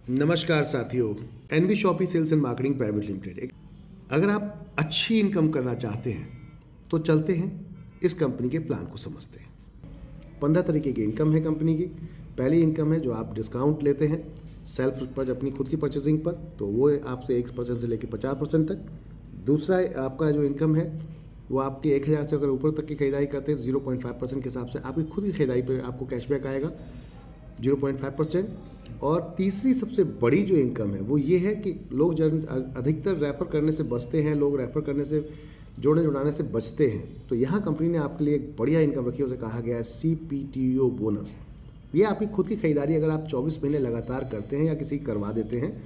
नमस्कार साथियों, NB Shoppy sales and marketing private limited. अगर आप अच्छी इनकम करना चाहते हैं तो चलते हैं इस कंपनी के प्लान को समझते हैं। 15 तरीके की इनकम है कंपनी की। पहली इनकम है जो आप डिस्काउंट लेते हैं सेल्फ पर अपनी खुद की परचेसिंग पर, तो वो आपसे 1% से लेकर 50% तक। दूसरा आपका जो इनकम है वो आपके 1000 से अगर ऊपर तक की खरीदारी करते हैं 0.5% के हिसाब से आपकी खुद की खरीदारी पर आपको कैशबैक आएगा 0.5%। और तीसरी सबसे बड़ी जो इनकम है वो ये है कि लोग अधिकतर रेफ़र करने से बचते हैं, लोग रेफ़र करने से जोड़ने जुड़ाने से बचते हैं। तो यहाँ कंपनी ने आपके लिए एक बढ़िया इनकम रखी है, उसे कहा गया है CPTO बोनस। ये आपकी खुद की खरीदारी अगर आप 24 महीने लगातार करते हैं या किसी करवा देते हैं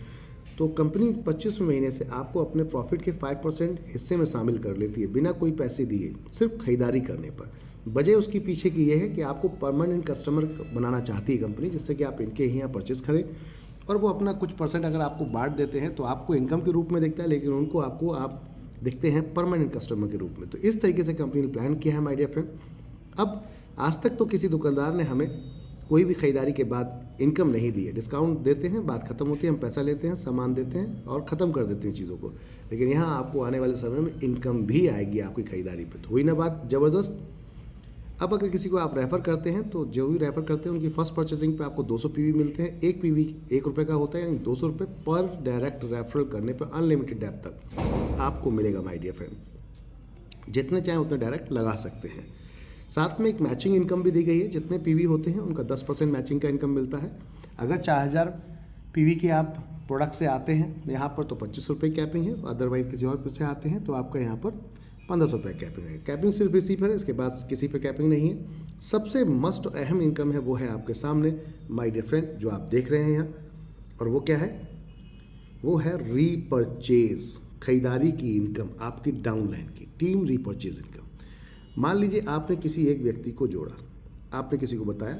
तो कंपनी 25वें महीने से आपको अपने प्रॉफिट के 5% हिस्से में शामिल कर लेती है बिना कोई पैसे दिए, सिर्फ खरीदारी करने पर। वजह उसकी पीछे की ये है कि आपको परमानेंट कस्टमर बनाना चाहती है कंपनी, जिससे कि आप इनके ही यहाँ परचेस करें और वो अपना कुछ परसेंट अगर आपको बांट देते हैं तो आपको इनकम के रूप में दिखता है, लेकिन उनको आप दिखते हैं परमानेंट कस्टमर के रूप में। तो इस तरीके से कंपनी ने प्लान किया है माय डियर फ्रेंड। अब आज तक तो किसी दुकानदार ने हमें कोई भी खरीदारी के बाद इनकम नहीं दी है। डिस्काउंट देते हैं, बात खत्म होती है, हम पैसा लेते हैं, सामान देते हैं और ख़त्म कर देते हैं चीज़ों को। लेकिन यहाँ आपको आने वाले समय में इनकम भी आएगी आपकी खरीदारी पर। तो हुई ना बात ज़बरदस्त। अब अगर किसी को आप रेफ़र करते हैं तो जो भी रेफ़र करते हैं उनकी फर्स्ट परचेसिंग पे आपको 200 PV मिलते हैं। एक PV 1 रुपये का होता है, यानी 200 रुपये पर डायरेक्ट रेफरल करने पर अनलिमिटेड डेप तक आपको मिलेगा माय डियर फ्रेंड। जितने चाहें उतने डायरेक्ट लगा सकते हैं। साथ में एक मैचिंग इनकम भी दी गई है, जितने PV होते हैं उनका 10% मैचिंग का इनकम मिलता है। अगर 4000 PV के आप प्रोडक्ट से आते हैं यहाँ पर तो 25 रुपये कैपिंग है, अदरवाइज़ किसी और से आते हैं तो आपका यहाँ पर 1500 रुपये कैपिंग है। कैपिंग सिर्फ इसी पर है, इसके बाद किसी पे कैपिंग नहीं है। सबसे मस्ट और अहम इनकम है वो है आपके सामने माय डियर फ्रेंड, जो आप देख रहे हैं यहाँ। और वो क्या है? वो है रीपरचेज, खरीदारी की इनकम, आपकी डाउनलाइन की टीम रीपरचेज इनकम। मान लीजिए आपने किसी एक व्यक्ति को जोड़ा, आपने किसी को बताया,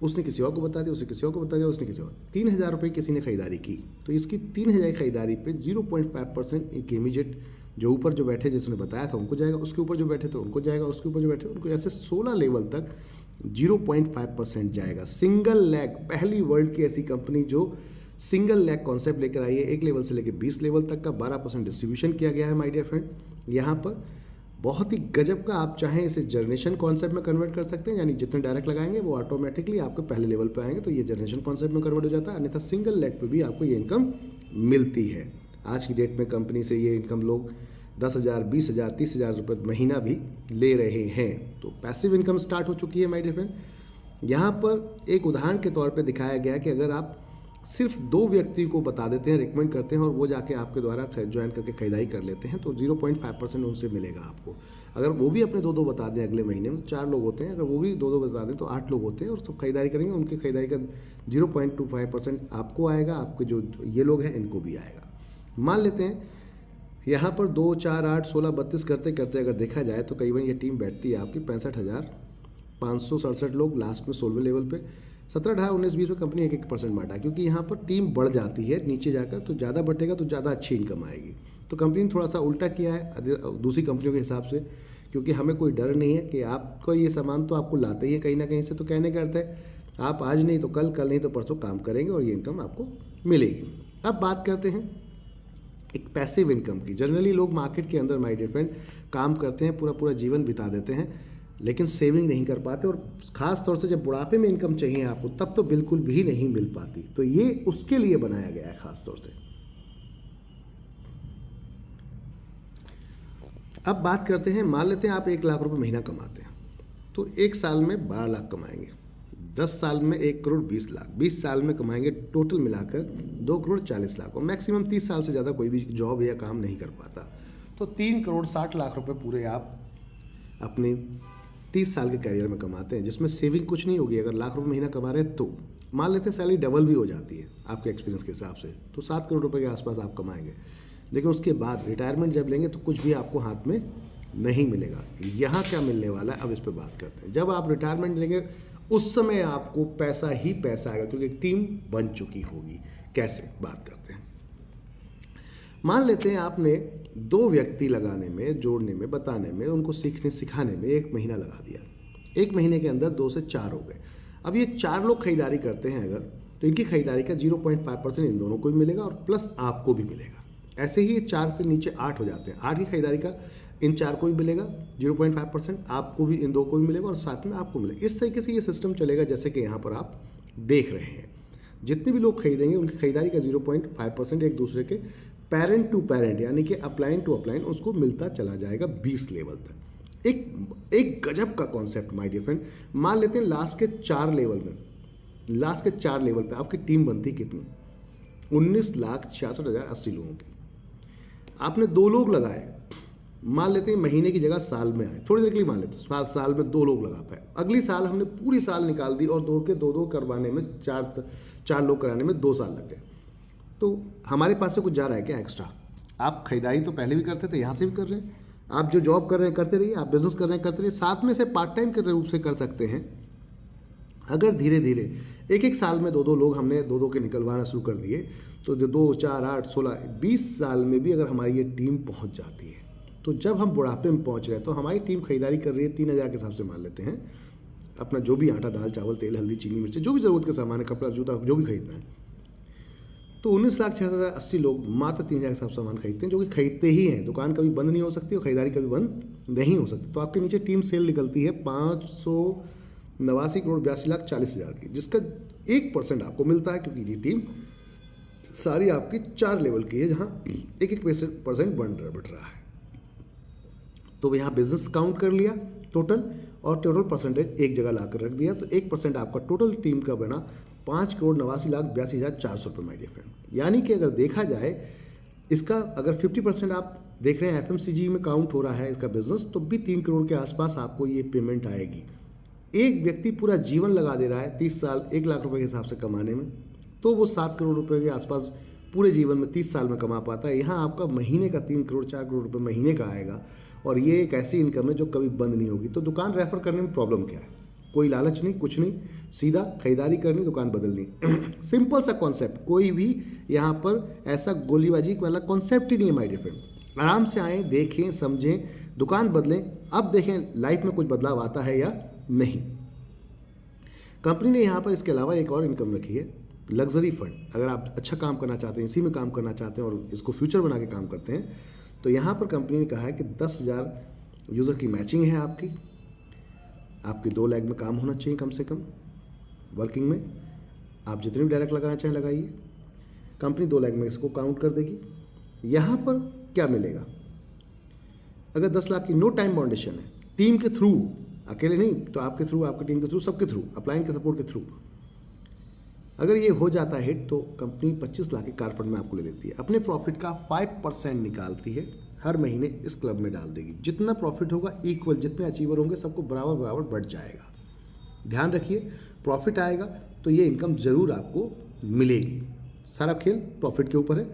उसने किसी और को बता दिया, उसने किसी और को बता दिया, उसने किसी और 3000 रुपये किसी ने खरीदारी की, तो इसकी 3000 खरीदारी पे 0.5% एक इमीडिएट जो ऊपर जो बैठे जिसने बताया था उनको जाएगा, उसके ऊपर जो बैठे थे उनको जाएगा, उसके ऊपर जो बैठे उनको, ऐसे 16 लेवल तक 0.5% जाएगा। सिंगल लेग, पहली वर्ल्ड की ऐसी कंपनी जो सिंगल लेग कॉन्सेप्ट लेकर आई है। 1 लेवल से लेकर 20 लेवल तक का 12% डिस्ट्रीब्यूशन किया गया है माय डियर फ्रेंड। यहाँ पर बहुत ही गजब का, आप चाहें इसे जनरेशन कॉन्सेप्ट में कन्वर्ट कर सकते हैं, यानी जितने डायरेक्ट लगाएंगे वो ऑटोमेटिकली आपके पहले लेवल पे आएंगे, तो ये जनरेशन कॉन्सेप्ट में कन्वर्ट हो जाता है। अन्यथा सिंगल लेग पे भी आपको ये इनकम मिलती है। आज की डेट में कंपनी से ये इनकम लोग 10,000, 20,000, 30,000 रुपये महीना भी ले रहे हैं। तो पैसिव इनकम स्टार्ट हो चुकी है माय डियर फ्रेंड। यहाँ पर एक उदाहरण के तौर पे दिखाया गया कि अगर आप सिर्फ 2 व्यक्ति को बता देते हैं, रिकमेंड करते हैं और वो जाके आपके द्वारा ज्वाइन करके खरीदारी कर लेते हैं तो 0.5% उनसे मिलेगा आपको। अगर वो भी अपने 2-2 बता दें अगले महीने में, 4 लोग होते हैं, अगर वो भी 2-2 बता दें तो 8 लोग होते हैं और सब खरीदारी करेंगे, उनकी खरीदारी का 0.25% आपको आएगा, आपके जो ये लोग हैं इनको भी आएगा। मान लेते हैं यहाँ पर 2, 4, 8, 16, 32 करते करते अगर देखा जाए तो कई बार ये टीम बैठती है आपकी 65,567 लोग लास्ट में 16वें लेवल पे। 17, 18, 19, 20 में कंपनी 1-1% बांटा, क्योंकि यहाँ पर टीम बढ़ जाती है नीचे जाकर, तो ज़्यादा बटेगा तो ज़्यादा अच्छी इनकम आएगी। तो कंपनी ने थोड़ा सा उल्टा किया है दूसरी कंपनियों के हिसाब से, क्योंकि हमें कोई डर नहीं है कि आपको ये सामान तो आपको लाते ही है कहीं ना कहीं से, तो कहने का अर्थ है आप आज नहीं तो कल, कल नहीं तो परसों काम करेंगे और ये इनकम आपको मिलेगी। अब बात करते हैं एक पैसिव इनकम की। जनरली लोग मार्केट के अंदर माय डियर फ्रेंड काम करते हैं, पूरा पूरा जीवन बिता देते हैं, लेकिन सेविंग नहीं कर पाते, और ख़ास तौर से जब बुढ़ापे में इनकम चाहिए आपको तब तो बिल्कुल भी नहीं मिल पाती। तो ये उसके लिए बनाया गया है ख़ास तौर से। अब बात करते हैं, मान लेते हैं आप 1 लाख रुपए महीना कमाते हैं, तो 1 साल में 12 लाख कमाएंगे, 10 साल में 1 करोड़ 20 लाख, 20 साल में कमाएंगे टोटल मिलाकर 2 करोड़ 40 लाख, और मैक्सिमम 30 साल से ज़्यादा कोई भी जॉब या काम नहीं कर पाता। तो 3 करोड़ 60 लाख रुपए पूरे आप अपने 30 साल के कैरियर में कमाते हैं, जिसमें सेविंग कुछ नहीं होगी। अगर लाख रुपए महीना कमा रहे हैं तो मान लेते हैं सैलरी डबल भी हो जाती है आपके एक्सपीरियंस के हिसाब से, तो 7 करोड़ रुपए के आसपास आप कमाएंगे। लेकिन उसके बाद रिटायरमेंट जब लेंगे तो कुछ भी आपको हाथ में नहीं मिलेगा। यहाँ क्या मिलने वाला है, अब इस पर बात करते हैं। जब आप रिटायरमेंट लेंगे उस समय आपको पैसा ही पैसा आएगा, क्योंकि एक टीम बन चुकी होगी। कैसे, बात करते हैं। मान लेते हैं आपने 2 व्यक्ति लगाने में, जोड़ने में, बताने में, उनको सीखने सिखाने में 1 महीना लगा दिया। 1 महीने के अंदर 2 से 4 हो गए। अब ये 4 लोग खरीदारी करते हैं अगर, तो इनकी खरीदारी का 0.5% इन दोनों को भी मिलेगा और प्लस आपको भी मिलेगा। ऐसे ही 4 से नीचे 8 हो जाते हैं, 8 की खरीदारी का इन 4 को भी मिलेगा 0.5%, आपको भी इन 2 को भी मिलेगा और साथ में आपको मिलेगा। इस तरीके से ये सिस्टम चलेगा जैसे कि यहाँ पर आप देख रहे हैं। जितने भी लोग खरीदेंगे उनकी खरीदारी का 0.5% एक दूसरे के पेरेंट टू पेरेंट यानी कि अपलाइन टू अपलाइन उसको मिलता चला जाएगा 20 लेवल तक। एक गजब का कॉन्सेप्ट माय डियर फ्रेंड। मान लेते हैं लास्ट के 4 लेवल पे आपकी टीम बनती कितनी, 19,66,080 लोगों की। आपने 2 लोग लगाए, मान लेते हैं महीने की जगह साल में आए, थोड़ी देर के लिए मान लेते हैं साल में 2 लोग लगा पाए। अगली साल हमने पूरी साल निकाल दी और 2 के 2 करवाने में 4 लोग कराने में 2 साल लग गए। तो हमारे पास से कुछ जा रहा है क्या एक्स्ट्रा? आप खरीदारी तो पहले भी करते थे, यहाँ से भी कर रहे हैं। आप जो जॉब कर रहे हैं करते रहिए, आप बिजनेस कर रहे हैं करते रहिए, साथ में से पार्ट टाइम के रूप से कर सकते हैं। अगर धीरे धीरे एक साल में 2 लोग हमने 2 के निकलवाना शुरू कर दिए तो 2, 4, 8, 16, 20 साल में भी अगर हमारी ये टीम पहुंच जाती है तो जब हम बुढ़ापे में पहुंच रहे हैं तो हमारी टीम खरीदारी कर रही है 3,000 के हिसाब से मान लेते हैं, अपना जो भी आटा दाल चावल तेल हल्दी चीनी मिर्ची जो भी ज़रूरत के सामान है, कपड़ा जूता जो भी खरीदना है, तो 19,66,080 लोग मात्र 3,000 के हिसाब से सामान खरीदते हैं, जो कि खरीदते ही हैं। दुकान कभी बंद नहीं हो सकती और खरीदारी कभी बंद नहीं हो सकती। तो आपके नीचे टीम सेल निकलती है 589,82,40,40,000 की, जिसका 1% आपको मिलता है क्योंकि ये टीम सारी आपकी 4 लेवल की है जहाँ 1% बढ़ रहा है। तो यहाँ बिजनेस काउंट कर लिया टोटल और टोटल परसेंटेज एक जगह लाकर रख दिया, तो 1% आपका टोटल टीम का बना 5,89,82,400 रुपये माय डियर फ्रेंड। यानी कि अगर देखा जाए इसका अगर 50% आप देख रहे हैं FMCG में काउंट हो रहा है इसका बिजनेस, तो भी 3 करोड़ के आसपास आपको ये पेमेंट आएगी। एक व्यक्ति पूरा जीवन लगा दे रहा है 30 साल 1 लाख रुपए के हिसाब से कमाने में, तो वो 7 करोड़ रुपए के आसपास पूरे जीवन में 30 साल में कमा पाता है। यहाँ आपका महीने का 3 करोड़ 4 करोड़ रुपए महीने का आएगा और ये एक ऐसी इनकम है जो कभी बंद नहीं होगी। तो दुकान रेफर करने में प्रॉब्लम क्या है? कोई लालच नहीं, कुछ नहीं, सीधा खरीदारी करनी, दुकान बदलनी। सिंपल सा कॉन्सेप्ट, कोई भी यहाँ पर ऐसा गोलीबाजी वाला कॉन्सेप्ट ही नहीं है माय डियर फ्रेंड। आराम से आएँ, देखें, समझें, दुकान बदलें, अब देखें लाइफ में कुछ बदलाव आता है या नहीं। कंपनी ने यहाँ पर इसके अलावा एक और इनकम रखी है, लग्जरी फंड। अगर आप अच्छा काम करना चाहते हैं, इसी में काम करना चाहते हैं और इसको फ्यूचर बना के काम करते हैं, तो यहाँ पर कंपनी ने कहा है कि 10,000 यूज़र की मैचिंग है आपकी 2 लाख में काम होना चाहिए कम से कम वर्किंग में। आप जितने भी डायरेक्ट लगाना चाहें लगाइए, कंपनी 2 लाख में इसको काउंट कर देगी। यहाँ पर क्या मिलेगा? अगर 10 लाख की नो टाइम बाउंडेशन है, टीम के थ्रू, अकेले नहीं तो आपके थ्रू, आपकी टीम के थ्रू, सबके थ्रू, अपलाइन के सपोर्ट के थ्रू, अगर ये हो जाता है हिट तो कंपनी 25 लाख के कार फंड में आपको ले लेती है। अपने प्रॉफिट का 5% निकालती है, हर महीने इस क्लब में डाल देगी। जितना प्रॉफिट होगा इक्वल, जितने अचीवर होंगे सबको बराबर बराबर बढ़ जाएगा। ध्यान रखिए, प्रॉफिट आएगा तो ये इनकम ज़रूर आपको मिलेगी। सारा खेल प्रॉफिट के ऊपर है।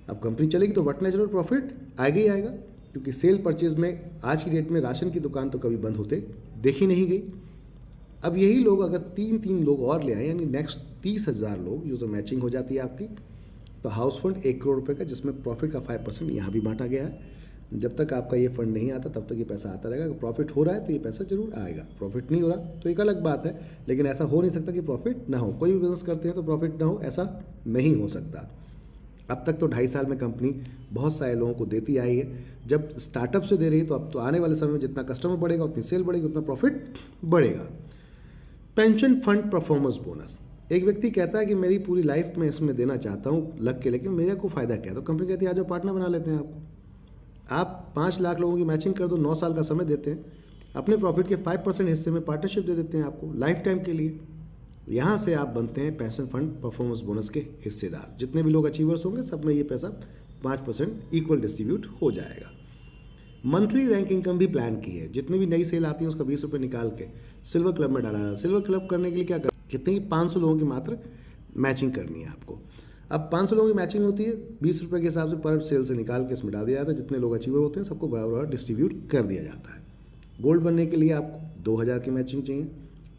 अब कंपनी चलेगी तो वट नेचुरल प्रॉफिट आएगा ही आएगा, क्योंकि सेल परचेज में आज की डेट में राशन की दुकान तो कभी बंद होते देखी नहीं गई। अब यही लोग अगर 3 लोग और ले आए, यानी नेक्स्ट 30,000 लोग यूज़र मैचिंग हो जाती है आपकी, तो हाउस फंड 1 करोड़ रुपए का, जिसमें प्रॉफिट का 5% यहाँ भी बांटा गया है। जब तक आपका ये फंड नहीं आता तब तक ये पैसा आता रहेगा। अगर प्रॉफिट हो रहा है तो ये पैसा जरूर आएगा, प्रॉफिट नहीं हो रहा तो एक अलग बात है, लेकिन ऐसा हो नहीं सकता कि प्रॉफिट ना हो। कोई भी बिजनेस करते हैं तो प्रॉफिट ना हो, ऐसा नहीं हो सकता। अब तक तो 2.5 साल में कंपनी बहुत सारे लोगों को देती आई है। जब स्टार्टअप से दे रही है तो अब तो आने वाले समय में जितना कस्टमर बढ़ेगा उतनी सेल बढ़ेगी, उतना प्रॉफिट बढ़ेगा। पेंशन फंड परफॉर्मेंस बोनस, एक व्यक्ति कहता है कि मेरी पूरी लाइफ में इसमें देना चाहता हूँ लग के, लेकिन मेरे को फ़ायदा क्या है? तो कंपनी कहती है आ जाओ पार्टनर बना लेते हैं आपको। आप 5 लाख लोगों की मैचिंग कर दो, 9 साल का समय देते हैं, अपने प्रॉफिट के 5% हिस्से में पार्टनरशिप दे देते हैं आपको लाइफ टाइम के लिए। यहाँ से आप बनते हैं पेंशन फंड परफॉर्मेंस बोनस के हिस्सेदार। जितने भी लोग अचीवर्स होंगे सब में ये पैसा 5% इक्वल डिस्ट्रीब्यूट हो जाएगा। मंथली रैंक इनकम भी प्लान की है। जितनी भी नई सेल आती है उसका 20 रुपये निकाल के सिल्वर क्लब में डाला है। सिल्वर क्लब करने के लिए क्या कर, कितनी 500 लोगों की मात्र मैचिंग करनी है आपको। अब 500 लोगों की मैचिंग होती है, 20 रुपये के हिसाब से पर सेल से निकाल के इसमें डाल दिया जाता है। जितने लोग अचीवर होते हैं सबको बराबर डिस्ट्रीब्यूट कर दिया जाता है। गोल्ड बनने के लिए आपको 2000 की मैचिंग चाहिए,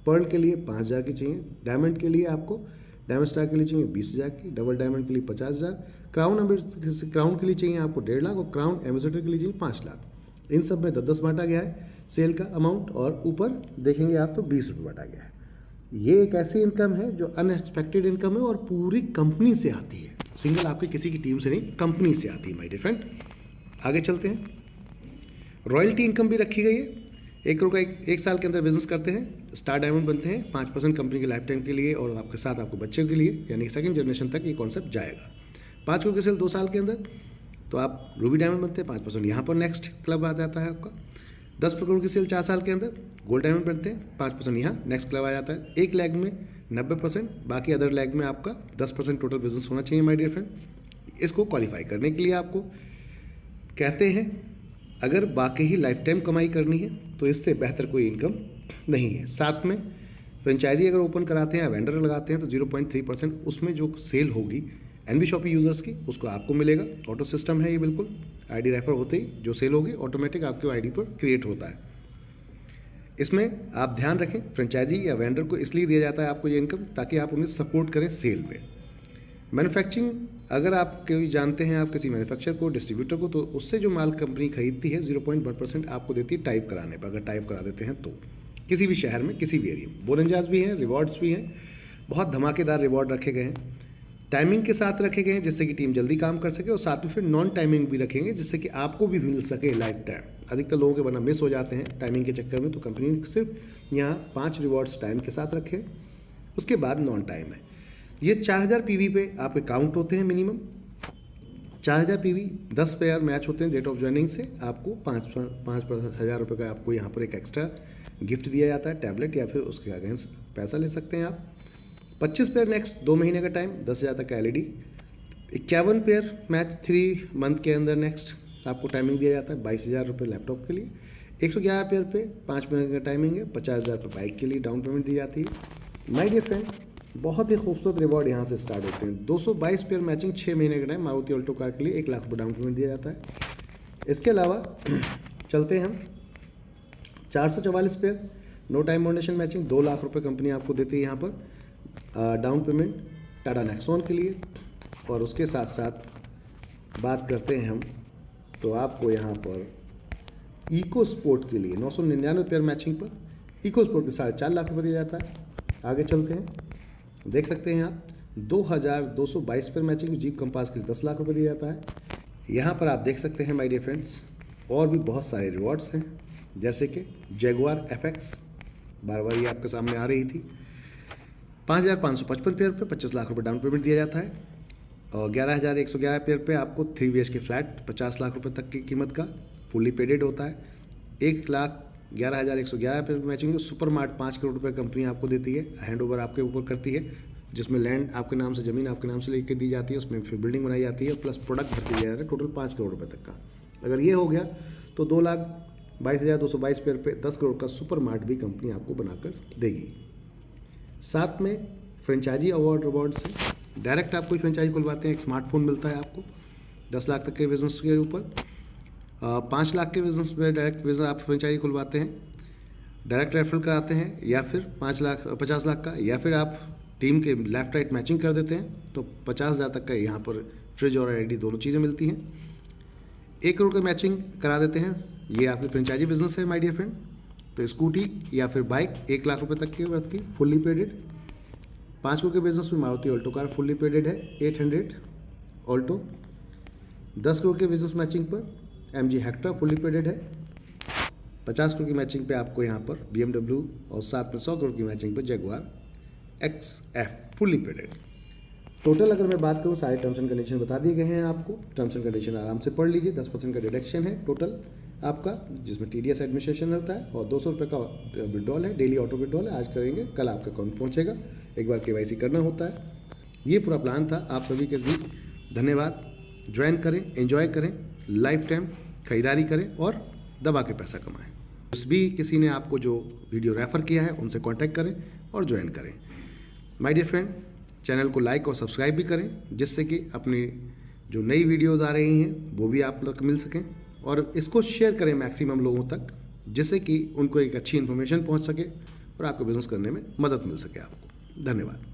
पर्ल के लिए 5000 की चाहिए, डायमंड के लिए आपको, डायमंड स्टार के लिए चाहिए 20,000 की, डबल डायमंड के लिए 50,000, क्राउन के लिए चाहिए आपको 1.5 लाख और क्राउन एम्बेसडर के लिए चाहिए 5 लाख। इन सब में 10-10 बांटा गया है सेल का अमाउंट, और ऊपर देखेंगे आप तो 20 रुपये बांटा गया है। ये एक ऐसी इनकम है जो अनएक्सपेक्टेड इनकम है और पूरी कंपनी से आती है, सिंगल आपकी किसी की टीम से नहीं, कंपनी से आती है माय डियर फ्रेंड। आगे चलते हैं। रॉयल्टी इनकम भी रखी गई है। 1 करोड़ का एक साल के अंदर बिजनेस करते हैं, स्टार डायमंड बनते हैं, 5% कंपनी के लाइफ टाइम के लिए और आपके साथ आपको बच्चों के लिए, यानी सेकंड जनरेशन तक ये कॉन्सेप्ट जाएगा। 5 करोड़ की सेल 2 साल के अंदर तो आप रूबी डायमंड बनते हैं, 5% यहाँ पर नेक्स्ट क्लब आ जाता है आपका। 10 करोड़ की सेल 4 साल के अंदर गोल्ड डायमंड बनते हैं, 5% यहाँ नेक्स्ट क्लब आ जाता है। एक लेग में 90%, बाकी अदर लेग में आपका 10% टोटल बिजनेस होना चाहिए माय डियर फ्रेंड। इसको क्वालिफाई करने के लिए आपको कहते हैं अगर बाकी ही लाइफ टाइम कमाई करनी है तो इससे बेहतर कोई इनकम नहीं है। साथ में फ्रेंचाइजी अगर ओपन कराते हैं या वेंडर लगाते हैं तो 0.3% उसमें जो सेल होगी एनबी शॉपी यूज़र्स की उसको आपको मिलेगा। ऑटो सिस्टम है ये, बिल्कुल आईडी रेफर होते ही जो सेल होगी ऑटोमेटिक आपके आईडी पर क्रिएट होता है। इसमें आप ध्यान रखें फ्रेंचाइजी या वेंडर को इसलिए दिया जाता है आपको ये इनकम ताकि आप उन्हें सपोर्ट करें सेल में। मैन्युफैक्चरिंग अगर आप कोई जानते हैं, आप किसी मैन्युफैक्चरर को, डिस्ट्रीब्यूटर को, तो उससे जो माल कंपनी खरीदती है 0.1% आपको देती है टाइप कराने पर, अगर टाइप करा देते हैं तो किसी भी शहर में किसी भी एरिया में। बोनंजास भी हैं, रिवॉर्ड्स भी हैं, बहुत धमाकेदार रिवॉर्ड रखे गए हैं, टाइमिंग के साथ रखे गए हैं जिससे कि टीम जल्दी काम कर सके और साथ में फिर नॉन टाइमिंग भी रखेंगे जिससे कि आपको भी मिल सके लाइफ टाइम। अधिकतर लोगों के वरना मिस हो जाते हैं टाइमिंग के चक्कर में, तो कंपनी ने सिर्फ यहाँ 5 रिवॉर्ड्स टाइम के साथ रखे, उसके बाद नॉन टाइम है। ये 4000 पीवी पे आपके काउंट होते हैं मिनिमम। 4000 पीवी 10 पेयर मैच होते हैं डेट ऑफ ज्वाइनिंग से, आपको 5,000 रुपये का आपको यहाँ पर एक एक्स्ट्रा गिफ्ट दिया जाता है, टैबलेट या फिर उसके अगेंस्ट पैसा ले सकते हैं आप। 25 पेयर नेक्स्ट 2 महीने का टाइम, 10,000 तक का एलईडी। 51 पेयर मैच 3 मंथ के अंदर नेक्स्ट आपको टाइमिंग दिया जाता है, 22,000 रुपये लैपटॉप के लिए। 111 पेयर पे 5 महीने का टाइमिंग है, 50,000 रुपये बाइक के लिए डाउन पेमेंट दी जाती है। माय डियर फ्रेंड, बहुत ही खूबसूरत रिवॉर्ड यहाँ से स्टार्ट होते हैं। 222 पेयर मैचिंग 6 महीने का टाइम, मारुति ऑल्टो कार के लिए 1 लाख रुपये डाउन पेमेंट दिया जाता है। इसके अलावा चलते हैं हम 444 pair no time foundation matching 2 lakh रुपये कंपनी आपको देती है यहाँ पर डाउन पेमेंट टाटा नेक्सॉन के लिए। और उसके साथ साथ बात करते हैं हम तो आपको यहाँ पर इको स्पोर्ट के लिए 999 पेयर मैचिंग पर इको स्पोर्ट के 4.5 लाख रुपये दिया जाता है। आगे चलते हैं, देख सकते हैं आप 2222 पेयर मैचिंग जीप कंपास के लिए 10 लाख रुपये दिया जाता है। यहाँ पर आप देख सकते हैं माय डियर फ्रेंड्स और भी बहुत सारे रिवॉर्ड्स हैं, जैसे कि जैगुआर FX, बार बार ये आपके सामने आ रही थी। 5,555 पेयर पे 25 लाख रुपये डाउन पेमेंट दिया जाता है और 11,111 पेयर पे आपको 3 BHK फ्लैट 50 लाख रुपये तक की कीमत का फुल्ली पेडेड होता है। 1,11,111 pair matching super mart 5 crore रुपये कंपनी आपको देती है, हैंड ओवर आपके ऊपर करती है, जिसमें लैंड आपके नाम से, ज़मीन आपके नाम से लेकर दी जाती है, उसमें फिर बिल्डिंग बनाई जाती है प्लस प्रोडक्ट भर्ती दिया जाता है, टोटल 5 करोड़ रुपये तक का। अगर ये हो गया तो 2,22,222 पेयर पे 10 करोड़ का सुपर मार्ट भी कंपनी आपको बनाकर देगी। साथ में फ्रेंचाइजी अवार्ड रिवॉर्ड्स हैं, डायरेक्ट आप कोई फ्रेंचाइजी खुलवाते हैं एक स्मार्टफोन मिलता है आपको 10 लाख तक के बिजनेस के ऊपर। 5 लाख के बिजनेस में डायरेक्ट बिजनेस आप फ्रेंचाइजी खुलवाते हैं, डायरेक्ट रेफरल कराते हैं, या फिर 50 लाख का, या फिर आप टीम के लेफ्ट राइट मैचिंग कर देते हैं तो 50,000 तक का यहाँ पर फ्रिज और एलईडी दोनों चीज़ें मिलती हैं। 1 करोड़ का मैचिंग करा देते हैं, ये आपकी फ्रेंचाइजी बिजनेस है माय डियर फ्रेंड। तो स्कूटी या फिर बाइक 1 लाख रुपये तक के वर्थ की फुल्ली पेडेड। 5 करोड़ के बिजनेस में Maruti Alto car fully padded है 800 ऑल्टो। 10 करोड़ के बिजनेस मैचिंग पर MG हेक्टर फुल्ली पेडेड है। 50 करोड़ की मैचिंग पे आपको यहाँ पर BMW और साथ में 100 करोड़ की मैचिंग पर Jaguar XF fully padded. Total अगर मैं बात करूँ सारे टर्म्स एंड कंडीशन बता दिए गए हैं आपको, टर्म्स एंड कंडीशन आराम से पढ़ लीजिए। 10% का डिडक्शन है टोटल आपका, जिसमें TDS एडमिनिस्ट्रेशन रहता है और 200 रुपये का विड्रॉल है, डेली ऑटो विड्रॉल है, आज करेंगे कल आपका अकाउंट पहुँचेगा, एक बार KYC करना होता है। ये पूरा प्लान था आप सभी के बीच। धन्यवाद, ज्वाइन करें, एंजॉय करें, लाइफ टाइम खरीदारी करें और दबा के पैसा कमाएं। जिस भी किसी ने आपको जो वीडियो रेफ़र किया है उनसे कांटेक्ट करें और ज्वाइन करें। माय डियर फ्रेंड, चैनल को लाइक और सब्सक्राइब भी करें जिससे कि अपनी जो नई वीडियोज़ आ रही हैं वो भी आप लोग मिल सकें, और इसको शेयर करें मैक्सिमम लोगों तक जिससे कि उनको एक अच्छी इन्फॉर्मेशन पहुंच सके और आपको बिजनेस करने में मदद मिल सके आपको। धन्यवाद।